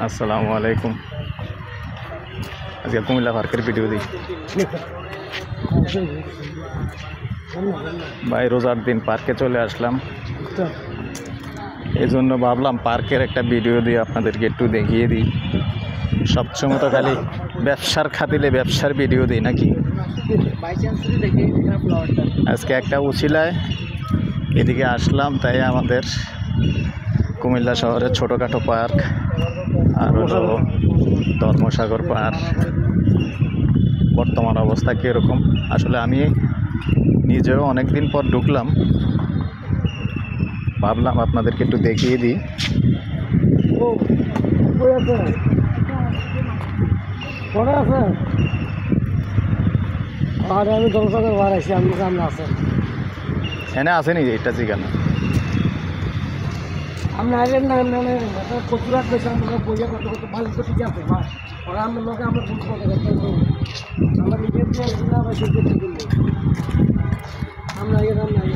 আসসালামু আলাইকুম। আজকে কুমিল্লা পার্কের ভিডিও দিই ভাই। রোজার দিন পার্কে চলে আসলাম, এই জন্য ভাবলাম পার্কের একটা ভিডিও দিয়ে আপনাদেরকে একটু দেখিয়ে দিই। সবসময় তো খালি ব্যবসার খাতিলে ব্যবসার ভিডিও দিই নাকি। আজকে একটা উছিলায় এদিকে আসলাম, তাই আমাদের কুমিল্লা শহরের ছোটোখাটো পার্ক আর হলো ধর্মসাগর পার্ক বর্তমান অবস্থা কীরকম। আসলে আমি নিজেও অনেক দিন পর ঢুকলাম, ভাবলাম আপনাদেরকে একটু দেখিয়ে দিই। আমি ধর্মসাগর বার আছি, আমি সামনে আছেন এনে আসেনি এটা জিগানো আপনি আইলেন না। প্রচুর রাত পেয়েছে আমরা বইয়া করতে করতে ভালো তো ঠিক আছে ভাই। ওরা আমার লোকে আমরা বুঝতে পারি আমরা নিজের আবার সেই করতে করলে আমরা আগে দাম নাই।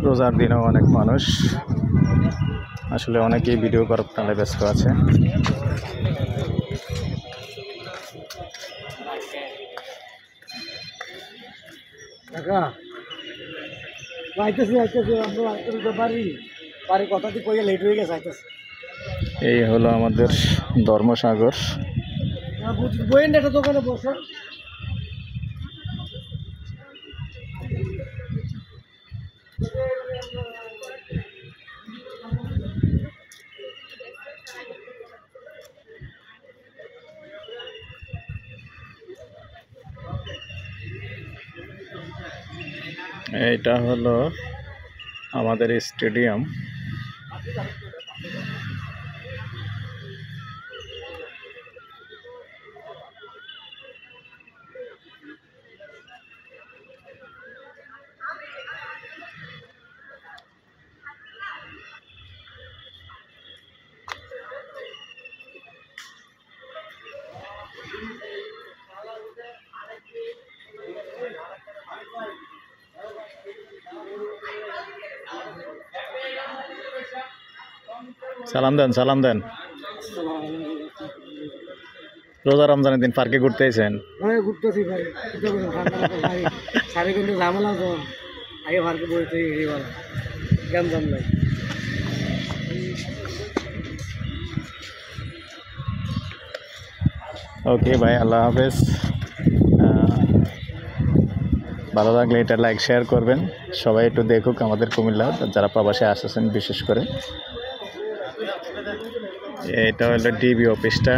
রোজার দিনেও অনেক মানুষ, আসলে অনেকেই ভিডিও করার তালে ব্যস্ত আছে। বাড়ি কথা দিয়ে কইয়া লেট হয়ে গেছে আইতেছে। এই হলো আমাদের ধর্মসাগর। বইয়েন একটা দোকানে বসে এইটা হলো আমাদের স্টেডিয়াম। সালাম দেন, সালাম দেন। রোজা রমজানের দিন পার্কে ঘুরতে এসেছেন? ঘুরতেছি ভাই, সাড়ে কিন্তু ঝামেলা তো আগে পার্কে বইতে জ্ঞান জান নাই। ওকে ভাই, আল্লাহ হাফেজ। ভালো লাগলে এটা লাইক শেয়ার করবেন, সবাই একটু দেখুক আমাদের কুমিল্লা, যারা প্রবাসে আসছেন বিশেষ করে। এটা হলো ডিবি অফিসটা।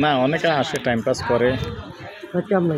না, অনেকে আসে টাইম পাস করে। কেমন